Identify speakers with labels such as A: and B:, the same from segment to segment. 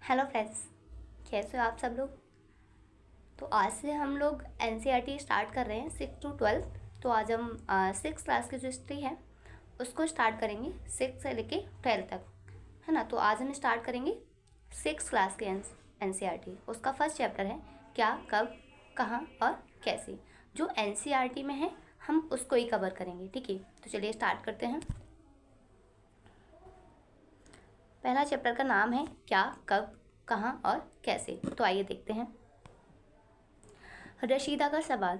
A: Hello friends, कैसे हो आप सब लोग। तो आज से हम लोग एनसीईआरटी स्टार्ट कर रहे हैं 6 to 12। तो आज हम 6 क्लास की जो हिस्ट्री है उसको स्टार्ट करेंगे 6 से लेके 12 तक, है ना। तो आज हम स्टार्ट करेंगे 6 क्लास के एनसीईआरटी। उसका फर्स्ट चैप्टर है क्या, कब, कहाँ और कैसे। जो एनसीईआरटी में है हम उसको ही कवर करेंगे, ठीक है। तो चलिए स्टार्ट करते हैं। पहला चैप्टर का नाम है क्या, कब, कहाँ और कैसे। तो आइए देखते हैं। रशीदा का सवाल।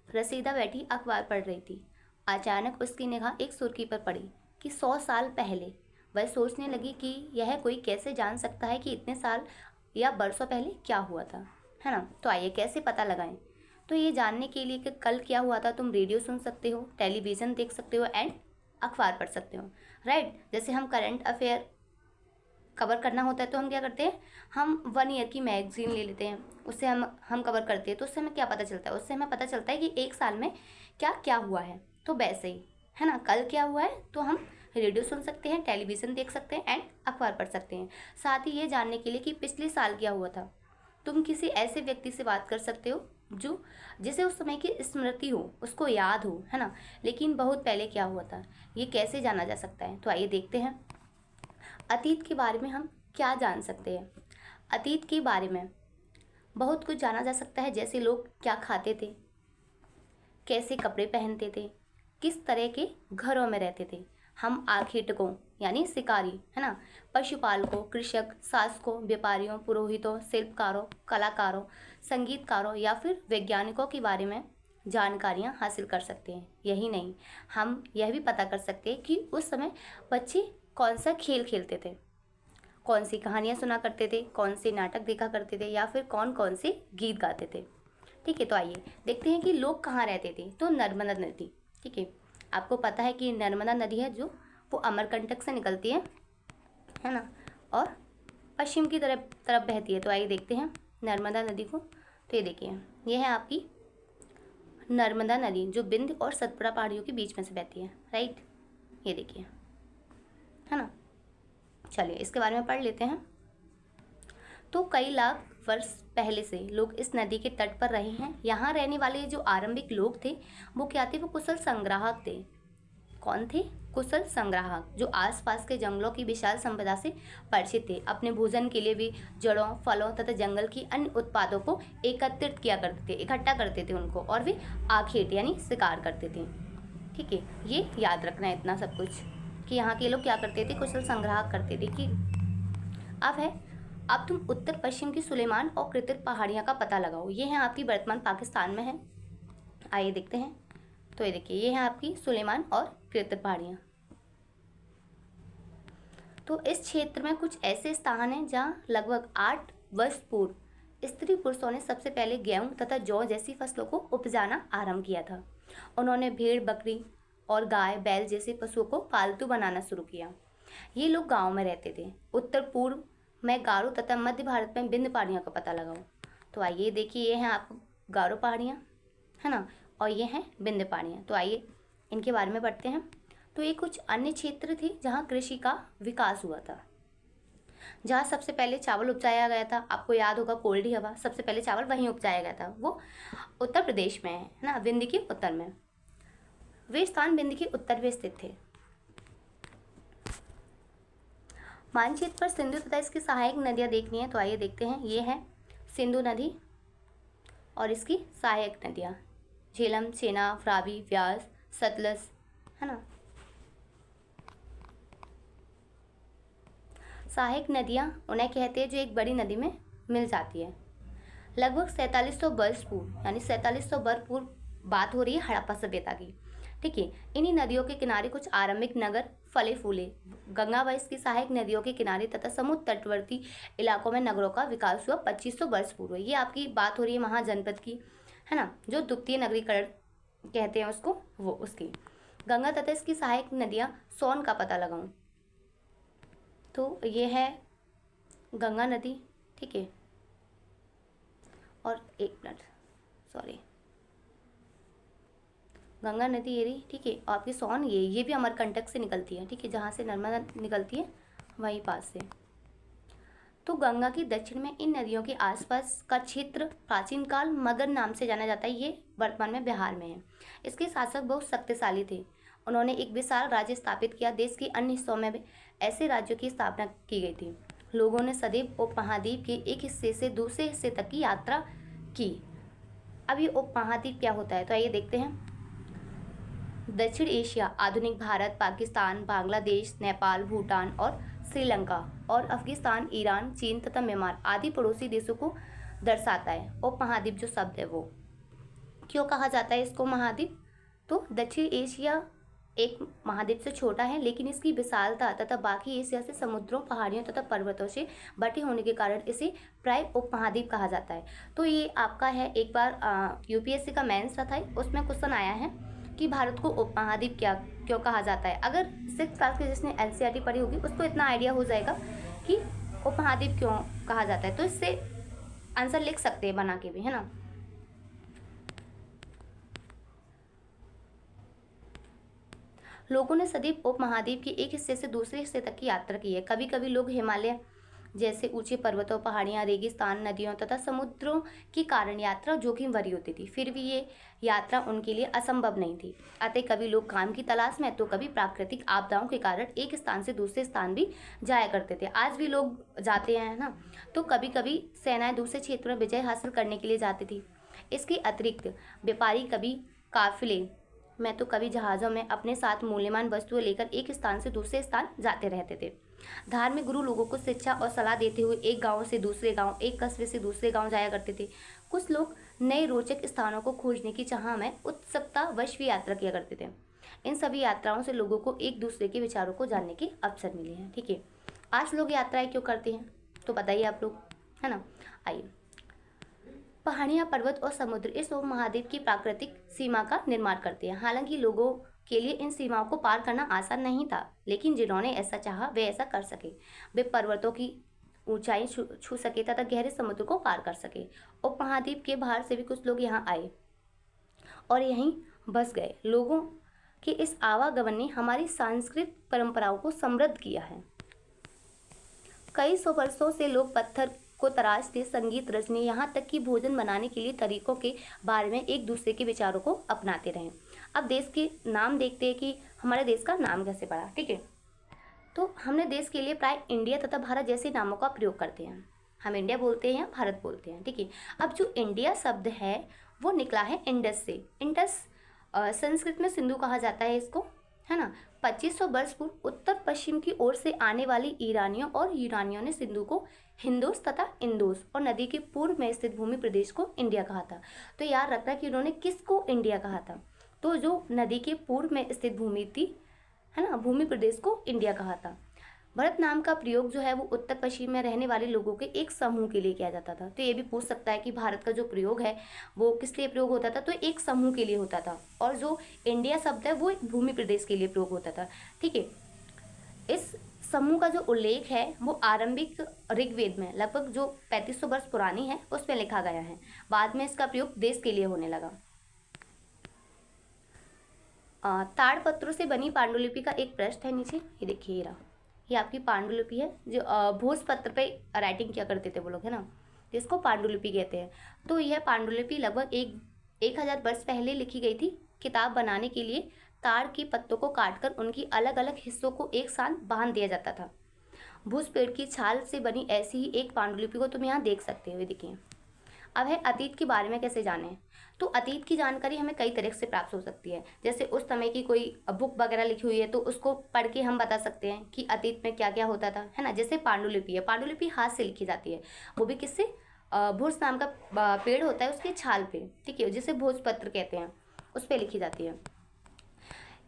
A: रशीदा बैठी अखबार पढ़ रही थी। अचानक उसकी निगाह एक सुर्खी पर पड़ी कि 100 साल पहले। वह सोचने लगी कि यह कोई कैसे जान सकता है कि इतने साल या बरसों पहले क्या हुआ था, है ना। तो आइए कैसे पता लगाएं। तो ये जानने के लिए कि कल क्या हुआ था, तुम रेडियो सुन सकते हो, टेलीविज़न देख सकते हो एंड अखबार पढ़ सकते हो, राइट। जैसे हम करंट अफेयर कवर करना होता है तो हम क्या करते हैं, हम 1 ईयर की मैगजीन ले लेते हैं, उससे हम कवर करते हैं। तो उससे हमें क्या पता चलता है, उससे हमें पता चलता है कि एक साल में क्या क्या हुआ है। तो वैसे ही, है ना, कल क्या हुआ है तो हम रेडियो सुन सकते हैं, टेलीविज़न देख सकते हैं एंड अखबार पढ़ सकते हैं। साथ ही ये जानने के लिए कि पिछले साल क्या हुआ था, तुम किसी ऐसे व्यक्ति से बात कर सकते हो जो जिसे उस समय की स्मृति हो, उसको याद हो, है ना, लेकिन बहुत पहले क्या हुआ था। ये कैसे जाना जा सकता है, तो आइए देखते हैं। अतीत के बारे में हम क्या जान सकते हैं। अतीत के बारे में बहुत कुछ जाना जा सकता है, जैसे लोग क्या खाते थे, कैसे कपड़े पहनते थे, किस तरह के घरों में रहते थे। हम आखेटकों यानी शिकारी, है ना, पशुपालकों, कृषक, शासकों, व्यापारियों, पुरोहितों, शिल्पकारों, कलाकारों, संगीतकारों या फिर वैज्ञानिकों के बारे में जानकारियाँ हासिल कर सकते हैं। यही नहीं, हम यह भी पता कर सकते हैं कि उस समय बच्चे कौन सा खेल खेलते थे, कौन सी कहानियाँ सुना करते थे, कौन से नाटक देखा करते थे या फिर कौन कौन से गीत गाते थे, ठीक है। तो आइए देखते हैं कि लोग कहाँ रहते थे। तो नर्मदा नदी, ठीक है। आपको पता है कि नर्मदा नदी है जो वो अमरकंटक से निकलती है ना, और पश्चिम की तरफ बहती है। तो आइए देखते हैं नर्मदा नदी को। तो ये देखिए, ये है आपकी नर्मदा नदी जो बिंद और सतपुड़ा पहाड़ियों के बीच में से बहती है, राइट। ये देखिए, है ना। चलिए इसके बारे में पढ़ लेते हैं। तो कई लाख वर्ष पहले से लोग इस नदी के तट पर रहे हैं। यहाँ रहने वाले जो आरंभिक लोग थे वो क्या थे, वो कुशल संग्राहक थे। कौन थे? कुशल संग्राहक, जो आसपास के जंगलों की विशाल संपदा से परिचित थे। अपने भोजन के लिए भी जड़ों, फलों तथा जंगल की अन्य उत्पादों को एकत्रित किया करते थे, इकट्ठा करते थे उनको, और वे आखेट यानी शिकार करते थे, ठीक है। ये याद रखना है इतना सब कुछ कि यहाँ के लोग क्या करते थे, कुशल संग्राहक करते थे। कि अब है, अब तुम उत्तर पश्चिम की सुलेमान और कृतिक पहाड़ियाँ का पता लगाओ। ये है आपकी वर्तमान पाकिस्तान में है। आइए देखते हैं। तो ये देखिए, ये है आपकी सुलेमान और कृतिक पहाड़ियाँ। तो इस क्षेत्र में कुछ ऐसे स्थान हैं जहाँ लगभग 8 वर्ष पूर्व स्त्री पुरुषों ने सबसे पहले गेहूं तथा जौ जैसी फसलों को उपजाना आरंभ किया था। उन्होंने भेड़, बकरी और गाय, बैल जैसे पशुओं को पालतू बनाना शुरू किया। ये लोग गांव में रहते थे। उत्तर पूर्व में गारो तथा मध्य भारत में विंध्य पहाड़ियों का पता लगाओ। तो आइए देखिए, ये हैं आप गारो पहाड़ियाँ, है ना, और ये हैं विंध्य पहाड़ियाँ। तो आइए इनके बारे में पढ़ते हैं। तो ये कुछ अन्य क्षेत्र थे जहाँ कृषि का विकास हुआ था। जहाँ सबसे पहले चावल उपजाया गया था, आपको याद होगा कोल्डी हवा, सबसे पहले चावल वहीं उपजाया गया था। वो उत्तर प्रदेश में है ना, विंध्य के उत्तर में। वे स्थान विंध्य के उत्तर में स्थित थे। मानचित्र पर सिंधु तथा इसकी सहायक नदियाँ देखनी है। तो आइए देखते हैं। ये है सिंधु नदी और इसकी सहायक नदियाँ झेलम, चेनाब, रावी, व्यास, सतलज, है ना। सहायक नदियाँ उन्हें कहते हैं जो एक बड़ी नदी में मिल जाती है। लगभग 4700 वर्ष पूर्व, यानी 4700 वर्ष पूर्व बात हो रही है हड़प्पा सभ्यता की, ठीक है। इन्हीं नदियों के किनारे कुछ आरंभिक नगर फले फूले। गंगा व इसकी सहायक नदियों के किनारे तथा समुद्र तटवर्ती इलाकों में नगरों का विकास हुआ 2500 वर्ष पूर्व। ये आपकी बात हो रही है महाजनपद की, है ना, जो द्वितीय नगरीकरण कहते हैं उसको, वो उसकी। गंगा तथा इसकी सहायक नदियाँ, सोन का पता लगाऊं तो ये है गंगा नदी, ठीक है। और एक मिनट, सॉरी, गंगा नदी ये रही, ठीक है। और आपकी सोन ये भी अमरकंटक से निकलती है, ठीक है, जहाँ से नर्मदा निकलती है वहीं पास से। तो गंगा की दक्षिण में इन नदियों के आसपास का क्षेत्र प्राचीन काल मगध नाम से जाना जाता है। ये वर्तमान में बिहार में है। इसके शासक बहुत शक्तिशाली थे। उन्होंने एक विशाल राज्य स्थापित किया। देश के अन्य हिस्सों में भी ऐसे राज्यों की स्थापना की गई थी। लोगों ने सदैव उपमहाद्वीप के एक हिस्से से दूसरे हिस्से तक की यात्रा की। अब ये उपमहाद्वीप क्या होता है, तो आइए देखते हैं। दक्षिण एशिया, आधुनिक भारत, पाकिस्तान, बांग्लादेश, नेपाल, भूटान और श्रीलंका और अफगानिस्तान, ईरान, चीन तथा म्यांमार आदि पड़ोसी देशों को दर्शाता है। उपमहाद्वीप जो शब्द है वो क्यों कहा जाता है इसको महाद्वीप, तो दक्षिण एशिया एक महाद्वीप से छोटा है, लेकिन इसकी विशालता तथा बाकी एशिया से समुद्रों, पहाड़ियों तथा पर्वतों से बटे होने के कारण इसे प्राय उपमहाद्वीप कहा जाता है। तो ये आपका है, एक बार यूपीएससी का मेंस था, उसमें क्वेश्चन आया है कि भारत को उपमहाद्वीप क्यों कहा जाता है। अगर 6th क्लास के जिसने एनसीईआरटी पढ़ी होगी उसको इतना आइडिया हो जाएगा कि उपमहाद्वीप क्यों कहा जाता है। तो इससे आंसर लिख सकते हैं बना के भी, है ना। लोगों ने सदैव उपमहाद्वीप के एक हिस्से से दूसरे हिस्से तक की यात्रा की है। कभी कभी लोग हिमालय जैसे ऊंचे पर्वतों, पहाड़ियाँ, रेगिस्तान, नदियों तथा समुद्रों के कारण यात्रा जोखिम भरी होती थी। फिर भी ये यात्रा उनके लिए असंभव नहीं थी। अतः कभी लोग काम की तलाश में तो कभी प्राकृतिक आपदाओं के कारण एक स्थान से दूसरे स्थान भी जाया करते थे। आज भी लोग जाते हैं ना, तो कभी कभी सेनाएं दूसरे क्षेत्रों में विजय हासिल करने के लिए जाती थी। इसके अतिरिक्त व्यापारी कभी काफिले में तो कभी जहाज़ों में अपने साथ मूल्यवान वस्तुएं लेकर एक स्थान से दूसरे स्थान जाते रहते थे। धार्मिक गुरु लोगों को शिक्षा और सलाह देते हुए एक गांव से दूसरे गांव, एक कस्बे से दूसरे गांव जाया करते थे। कुछ लोग नए रोचक स्थानों को खोजने की चाह में उत्सुकतावश भी यात्रा किया करते थे। इन सभी यात्राओं से लोगों को एक दूसरे के विचारों को जानने के अवसर मिले हैं। ठीक है, आज लोग यात्राएं क्यों करते हैं तो बताइए आप लोग, है ना। आइए, पहाड़ियाँ, पर्वत और समुद्र इस उपमहाद्वीप की प्राकृतिक सीमा का निर्माण करते हैं। हालांकि लोगों के लिए इन सीमाओं को पार करना आसान नहीं था, लेकिन जिन्होंने ऐसा चाहा वे ऐसा कर सके। वे पर्वतों की ऊंचाई छू सके तथा गहरे समुद्र को पार कर सके। उपमहाद्वीप के बाहर से भी कुछ लोग यहाँ आए और यहीं बस गए। लोगों के इस आवागमन ने हमारी सांस्कृतिक परंपराओं को समृद्ध किया है। कई सौ वर्षों से लोग पत्थर को तराशते, संगीत रचने, यहाँ तक कि भोजन बनाने के लिए तरीकों के बारे में एक दूसरे के विचारों को अपनाते रहे। अब देश के नाम देखते हैं कि हमारे देश का नाम कैसे पड़ा। ठीक है, तो हमने देश के लिए प्राय इंडिया तथा भारत जैसे नामों का प्रयोग करते हैं। हम इंडिया बोलते हैं या भारत बोलते हैं। ठीक है, अब जो इंडिया शब्द है वो निकला है इंडस से। इंडस संस्कृत में सिंधु कहा जाता है इसको, है ना। 2500 वर्ष पूर्व उत्तर पश्चिम की ओर से आने वाली ईरानियों और यूनानियों ने सिंधु को हिंदोस तथा इंदोस और नदी के पूर्व में स्थित भूमि प्रदेश को इंडिया कहा था। तो याद रखना कि उन्होंने किसको इंडिया कहा था, तो जो नदी के पूर्व में स्थित भूमि थी, है ना, भूमि प्रदेश को इंडिया कहा था। भारत नाम का प्रयोग जो है वो उत्तर पश्चिम में रहने वाले लोगों के एक समूह के लिए किया जाता था। तो ये भी पूछ सकता है कि भारत का जो प्रयोग है वो किस लिए प्रयोग होता था, तो एक समूह के लिए होता था। और जो इंडिया शब्द है वो एक भूमि प्रदेश के लिए प्रयोग होता था। ठीक है, इस समूह का जो उल्लेख है वो आरंभिक ऋग्वेद में लगभग जो 3500 वर्ष पुरानी है उसमें लिखा गया है। बाद में इसका प्रयोग देश के लिए होने लगा। ताड़पत्रों से बनी पांडुलिपि का एक पृष्ठ है नीचे, ये देखिए, ये रहा, ये आपकी पांडुलिपि है। जो भोजपत्र पे राइटिंग किया करते थे वो लोग, है ना, जिसको पांडुलिपि कहते हैं। तो यह पांडुलिपि लगभग 1000 वर्ष पहले लिखी गई थी। किताब बनाने के लिए ताड़ के पत्तों को काटकर उनकी अलग अलग हिस्सों को एक साथ बांध दिया जाता था। भूस पेड़ की छाल से बनी ऐसी ही एक पांडुलिपि को तुम यहाँ देख सकते हो, देखिए। अब है अतीत के बारे में कैसे जानें, तो अतीत की जानकारी हमें कई तरह से प्राप्त हो सकती है। जैसे उस समय की कोई बुक वगैरह लिखी हुई है तो उसको पढ़ के हम बता सकते हैं कि अतीत में क्या क्या होता था, है ना। जैसे पांडुलिपि है, पांडुलिपि हाथ से लिखी जाती है, वो भी किससे, भोज नाम का पेड़ होता है उसकी छाल पे, ठीक है, जिसे भोजपत्र कहते हैं, उस पर लिखी जाती है।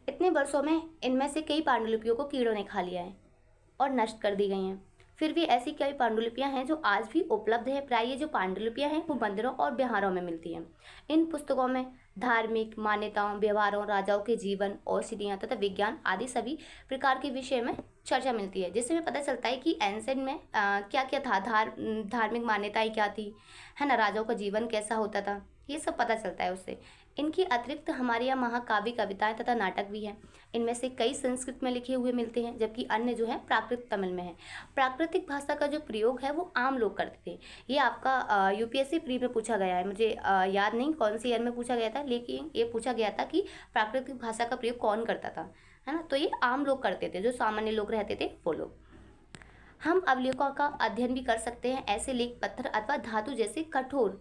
A: इतने वर्षों में इनमें से कई पांडुलिपियों को कीड़ों ने खा लिया है और नष्ट कर दी गई हैं। फिर भी ऐसी कई पांडुलिपियां हैं जो आज भी उपलब्ध है। प्राय ये जो पांडुलिपियां हैं वो मंदिरों और बिहारों में मिलती हैं। इन पुस्तकों में धार्मिक मान्यताओं, व्यवहारों, राजाओं के जीवन, औषधियाँ तथा विज्ञान आदि सभी प्रकार के विषय में चर्चा मिलती है, जिससे हमें पता चलता है कि एंसेंट में क्या क्या था, धार्मिक मान्यताएं क्या थी, है ना, राजाओं का जीवन कैसा होता था, ये सब पता चलता है उससे। इनके अतिरिक्त हमारे यहाँ महाकाव्य, कविताएं तथा नाटक भी हैं। इनमें से कई संस्कृत में लिखे हुए मिलते हैं, जबकि अन्य जो है प्राकृत तमिल में है। प्राकृतिक भाषा का जो प्रयोग है वो आम लोग करते थे। ये आपका यूपीएससी प्री में पूछा गया है, मुझे याद नहीं कौन सी ईयर में पूछा गया था, लेकिन ये पूछा गया था कि प्राकृतिक भाषा का प्रयोग कौन करता था, है ना। तो ये आम लोग करते थे, जो सामान्य लोग रहते थे वो लोग। हम अवलेखों का अध्ययन भी कर सकते हैं। ऐसे लेख पत्थर अथवा धातु जैसे कठोर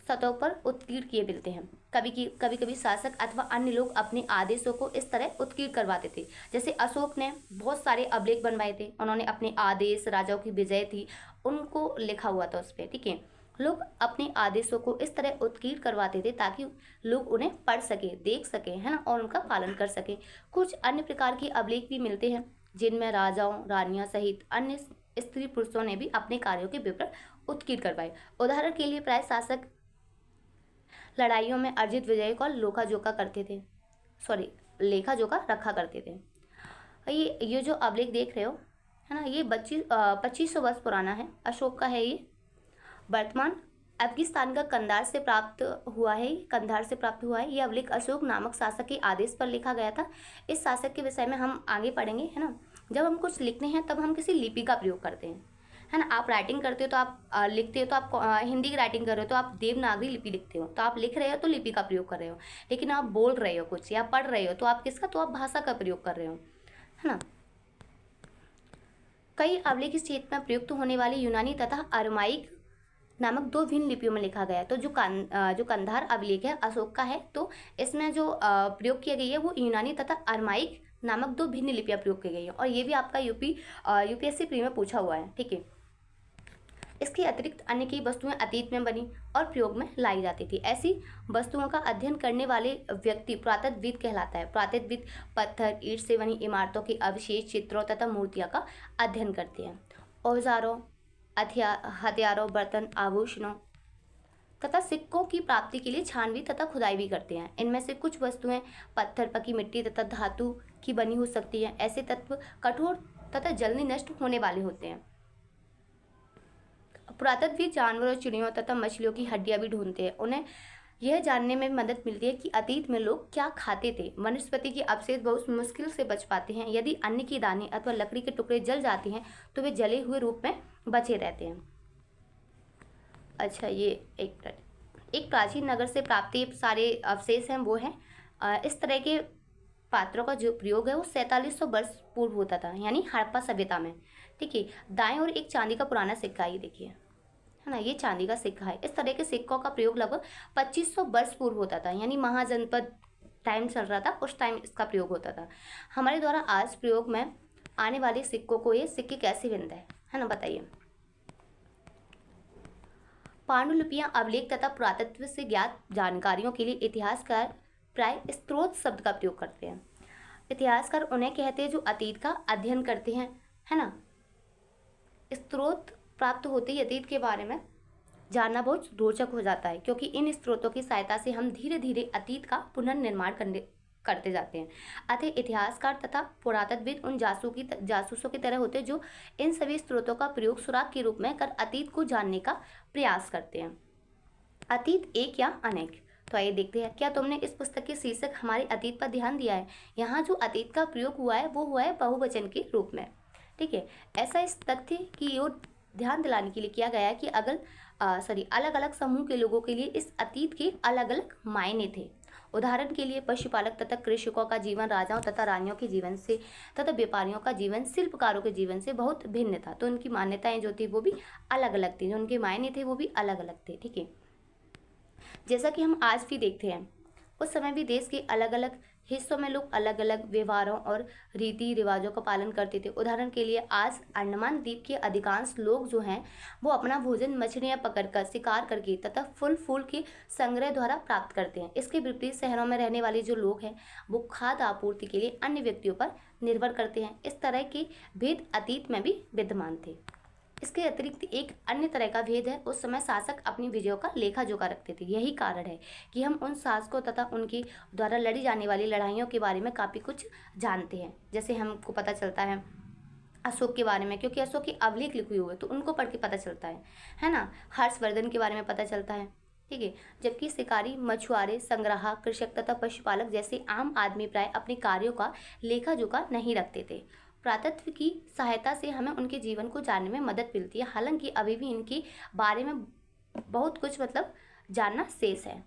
A: सतहों पर उत्कीर्ण किए मिलते हैं। कभी कभी शासक अथवा अन्य लोग अपने आदेशों को इस तरह उत्कीर्ण करवाते थे। जैसे अशोक ने बहुत सारे अभिलेख बनवाए थे, उन्होंने अपने आदेश, राजाओं की विजय थी, उनको लिखा हुआ था उस पर, ठीक है। लोग अपने आदेशों को इस तरह उत्कीर्ण करवाते थे ताकि लोग उन्हें पढ़ सके, देख सके, है ना, और उनका पालन कर सके। कुछ अन्य प्रकार के अभिलेख भी मिलते हैं जिनमें राजाओं, रानियां सहित अन्य स्त्री पुरुषों ने भी अपने कार्यों के विवरण उत्कीर्ण करवाए। उदाहरण के लिए प्राय शासक लड़ाइयों में अर्जित विजय को लेखा जोखा रखा करते थे। ये जो अभिलेख देख रहे हो, है ना, ये 2500 वर्ष पुराना है, अशोक का है ये। वर्तमान अफगानिस्तान का कंधार से प्राप्त हुआ है। ये अभिलेख अशोक नामक शासक के आदेश पर लिखा गया था। इस शासक के विषय में हम आगे पढ़ेंगे, है ना। जब हम कुछ लिखते हैं तब हम किसी लिपि का प्रयोग करते हैं, है ना। आप राइटिंग करते हो तो आप लिखते हो तो आप हिंदी की राइटिंग कर रहे हो तो आप देवनागरी लिपि लिखते हो, तो आप लिख रहे हो तो लिपि का प्रयोग कर रहे हो। लेकिन आप बोल रहे हो कुछ या पढ़ रहे हो तो आप किसका, तो आप भाषा का प्रयोग कर रहे हो, है ना। कई अभिलेख इस क्षेत्र में प्रयुक्त होने वाली यूनानी तथा अरमाइक नामक 2 भिन्न लिपियों में लिखा गया है। तो जो कंधार अभिलेख है अशोक का है, तो इसमें जो प्रयोग किया गई है वो यूनानी तथा अरमाइक नामक 2 भिन्न लिपियां प्रयोग की गई है। और ये भी आपका यूपीएससी प्री में पूछा हुआ है, ठीक है। इसके अतिरिक्त अन्य कई वस्तुएं अतीत में बनी और प्रयोग में लाई जाती थी। ऐसी वस्तुओं का अध्ययन करने वाले व्यक्ति पुरातत्वविद कहलाता है। पुरातत्वविद पत्थर, ईंट से बनी इमारतों के अवशेष, चित्रों तथा मूर्तियां का अध्ययन करते हैं। औजारों, हथियारों, बर्तन, आभूषणों तथा सिक्कों की प्राप्ति के लिए छानबीन तथा खुदाई भी करते हैं। इनमें से कुछ वस्तुएं पत्थर, पकी मिट्टी तथा धातु की बनी हो सकती हैं। ऐसे तत्व कठोर तथा जल्दी नष्ट होने वाले होते हैं। पुरातत्वविद जानवरों, चिड़ियों तथा मछलियों की हड्डियां भी ढूंढते हैं। उन्हें यह जानने में मदद मिलती है कि अतीत में लोग क्या खाते थे। वनस्पति के अवशेष बहुत मुश्किल से बच पाते हैं। यदि अन्न की दाने अथवा लकड़ी के टुकड़े जल जाते हैं तो वे जले हुए रूप में बचे रहते हैं। अच्छा, ये एक प्राचीन नगर से प्राप्त ये सारे अवशेष हैं वो हैं। इस तरह के पात्रों का जो प्रयोग है वो 4700 वर्ष पूर्व होता था, यानी हड़प्पा सभ्यता में, ठीक है। दाएं और एक चांदी का पुराना सिक्का, ये देखिए, है ना, ये चांदी का सिक्का है। इस तरह के सिक्कों का प्रयोग लगभग 2500 वर्ष पूर्व होता था, यानी महाजनपद टाइम चल रहा था, उस टाइम इसका प्रयोग होता था। हमारे द्वारा आज प्रयोग में आने वाले सिक्कों को ये सिक्के कैसे बनते हैं, है ना, बताइए। पांडुलिपियां अभिलेख तथा पुरातत्व से ज्ञात जानकारियों के लिए इतिहासकार प्राय स्रोत शब्द का प्रयोग करते हैं। इतिहासकार उन्हें कहते हैं जो अतीत का अध्ययन करते हैं, है ना। स्रोत प्राप्त होते ही अतीत के बारे में जानना बहुत रोचक हो जाता है, क्योंकि इन स्रोतों की सहायता से हम धीरे धीरे अतीत का पुनर्निर्माण करते जाते हैं। अतः इतिहासकार तथा पुरातत्वविद उन जासूसों की तरह होते हैं जो इन सभी स्रोतों का प्रयोग सुराग के रूप में कर अतीत को जानने का प्रयास करते हैं। अतीत एक या अनेक। तो आइए देखते हैं, क्या तुमने इस पुस्तक के शीर्षक हमारे अतीत पर ध्यान दिया है। यहाँ जो अतीत का प्रयोग हुआ है वो हुआ है बहुवचन के रूप में, ठीक है। ऐसा इस तथ्य की ओर ध्यान दिलाने के लिए किया गया है कि अलग अलग समूह के लोगों के लिए इस अतीत के अलग अलग मायने थे। उदाहरण के लिए पशुपालक तथा कृषकों का जीवन राजाओं तथा रानियों के जीवन से तथा व्यापारियों का जीवन शिल्पकारों के जीवन से बहुत भिन्न था। तो उनकी मान्यताएं जो थी वो भी अलग अलग थी, जो उनके मायने थे वो भी अलग अलग थे, ठीक है। जैसा कि हम आज भी देखते हैं, उस समय भी देश के अलग अलग हिस्सों में लोग अलग अलग व्यवहारों और रीति रिवाजों का पालन करते थे। उदाहरण के लिए आज अंडमान द्वीप के अधिकांश लोग जो हैं वो अपना भोजन मछलियां पकड़कर, शिकार करके तथा फूल के संग्रह द्वारा प्राप्त करते हैं। इसके विपरीत शहरों में रहने वाले जो लोग हैं वो खाद्य आपूर्ति के लिए अन्य व्यक्तियों पर निर्भर करते हैं। इस तरह के भेद अतीत में भी विद्यमान थे। इसके अतिरिक्त एक अन्य तरह का भेद है, उस समय शासक अपनी विजयों का लेखा जोखा रखते थे। यही कारण है कि हम उन शासकों तथा उनके द्वारा लड़ी जाने वाली लड़ाइयों के बारे में काफ़ी कुछ जानते हैं। जैसे हमको पता चलता है अशोक के बारे में, क्योंकि अशोक के अभिलेख लिखे हुए तो उनको पढ़ के पता चलता है ना। हर्षवर्धन के बारे में पता चलता है, ठीक है। जबकि शिकारी, मछुआरे, संग्राहक, कृषक तथा पशुपालक जैसे आम आदमी प्राय अपने कार्यों का लेखा जोखा नहीं रखते थे। पुरातत्व की सहायता से हमें उनके जीवन को जानने में मदद मिलती है, हालांकि अभी भी इनके बारे में बहुत कुछ जानना शेष है।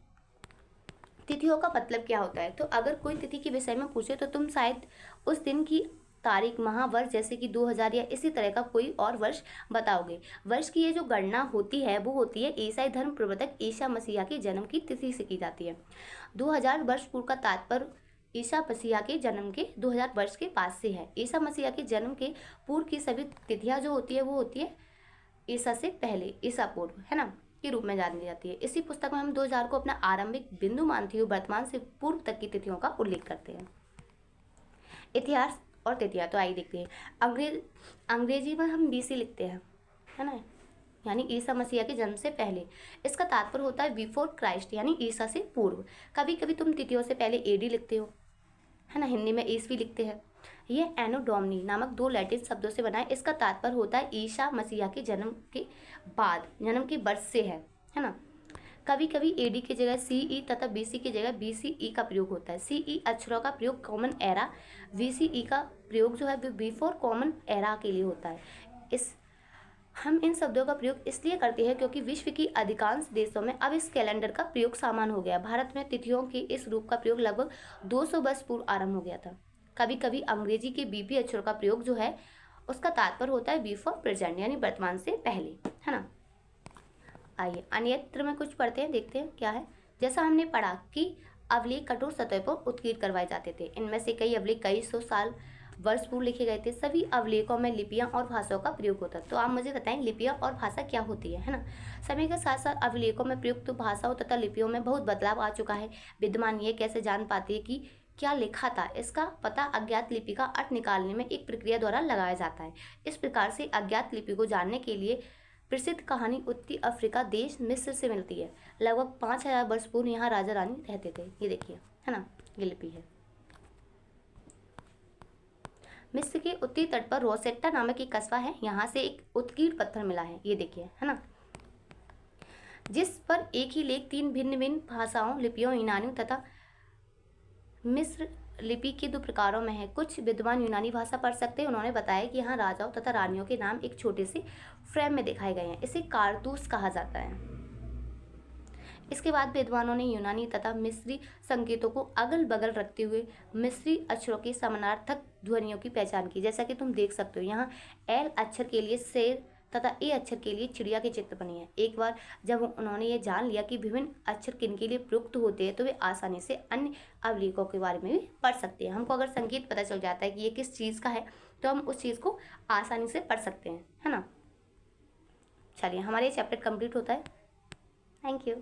A: तिथियों का मतलब क्या होता है? तो अगर कोई तिथि के विषय में पूछे तो तुम शायद उस दिन की तारीख, माह, वर्ष, जैसे कि 2000 या इसी तरह का कोई और वर्ष बताओगे। वर्ष की ये जो गणना होती है वो होती है ईसाई धर्म प्रवर्तक ईसा मसीहा के जन्म की तिथि से की जाती है। 2000 वर्ष पूर्व का तात्पर्य ईसा मसीहा के जन्म के 2000 वर्ष के बाद से है। ईसा मसीहा के जन्म के पूर्व की सभी तिथियां जो होती है वो होती है ईसा से पहले, ईसा पूर्व, है ना, के रूप में जानी जाती है। इसी पुस्तक में हम 2000 को अपना आरंभिक बिंदु मानते हुए वर्तमान से पूर्व तक की तिथियों का उल्लेख करते हैं। इतिहास और तिथियां तो आइए देखते हैं। अंग्रेजी में हम बीसी लिखते हैं, है ना, यानी ईसा मसीहा के जन्म से पहले। इसका तात्पर्य होता है बिफोर क्राइस्ट, यानी ईसा से पूर्व। कभी कभी तुम तिथियों से पहले एडी लिखते हो, है ना, हिंदी में ईस्वी लिखते हैं। ये एनो डोमिनी नामक दो लैटिन शब्दों से बना है। इसका तात्पर्य होता है ईसा मसीहा के जन्म के बाद, जन्म के वर्ष से है ना। कभी कभी एडी की जगह सीई तथा बीसी की जगह बीसीई का प्रयोग होता है। सीई अक्षरों का प्रयोग कॉमन एरा, बीसीई का प्रयोग जो है वो बिफोर कॉमन एरा के लिए होता है। हम इन शब्दों का प्रयोग इसलिए करते हैं क्योंकि विश्व की अधिकांश देशों में अब इस कैलेंडर का प्रयोग सामान्य हो गया। भारत में तिथियों के इस रूप का प्रयोग लगभग 200 वर्ष पूर्व आरंभ हो गया था। कभी कभी अंग्रेजी के बीपी अक्षरों का प्रयोग जो है उसका तात्पर्य होता है बिफोर प्रेजेंट, यानी वर्तमान से पहले, है ना। आइए अन्यत्र में कुछ पढ़ते हैं, देखते हैं क्या है। जैसा हमने पढ़ा कि अवलेख कठोर सतह पर उत्कीर्ण करवाए जाते थे। इनमें से कई अवलेख कई सौ साल वर्ष पूर्व लिखे गए थे। सभी अवलेखों में लिपियां और भाषाओं का प्रयोग होता है। तो आप मुझे बताएं लिपियां और भाषा क्या होती है ना। समय के साथ साथ अवलेखों में प्रयुक्त भाषाओं तथा लिपियों में बहुत बदलाव आ चुका है। विद्वान ये कैसे जान पाते हैं कि क्या लिखा था? इसका पता अज्ञात लिपि का अर्थ निकालने में एक प्रक्रिया द्वारा लगाया जाता है। इस प्रकार से अज्ञात लिपि को जानने के लिए प्रसिद्ध कहानी उत्तरी अफ्रीका देश मिस्र से मिलती है। लगभग 5000 वर्ष पूर्व यहाँ राजा रानी रहते थे। ये देखिए, है ना, ये लिपि है। मिस्र के उत्तरी तट पर रोसेट्टा नामक एक कस्बा है। यहाँ से एक उत्कीर्ण पत्थर मिला है, ये देखिए, है ना, जिस पर एक ही लेख 3 भिन्न भिन्न भाषाओं, लिपियों, यूनानी तथा मिस्र लिपि के 2 प्रकारों में है। कुछ विद्वान यूनानी भाषा पढ़ सकते हैं। उन्होंने बताया कि यहाँ राजाओं तथा रानियों के नाम एक छोटे से फ्रेम में दिखाए गए हैं। इसे कारतूस कहा जाता है। इसके बाद विद्वानों ने यूनानी तथा मिस्री संकेतों को अगल बगल रखते हुए मिस्री अक्षरों के समानार्थक ध्वनियों की पहचान की। जैसा कि तुम देख सकते हो, यहाँ एल अक्षर के लिए शेर तथा ए अक्षर के लिए चिड़िया के चित्र बने हैं। एक बार जब उन्होंने ये जान लिया कि विभिन्न अक्षर किन के लिए प्रयुक्त होते हैं तो वे आसानी से अन्य अवलेखों के बारे में भी पढ़ सकते हैं। हमको अगर संकेत पता चल जाता है कि ये किस चीज़ का है तो हम उस चीज़ को आसानी से पढ़ सकते हैं, है ना। चलिए, हमारा ये चैप्टर कंप्लीट होता है। Thank you.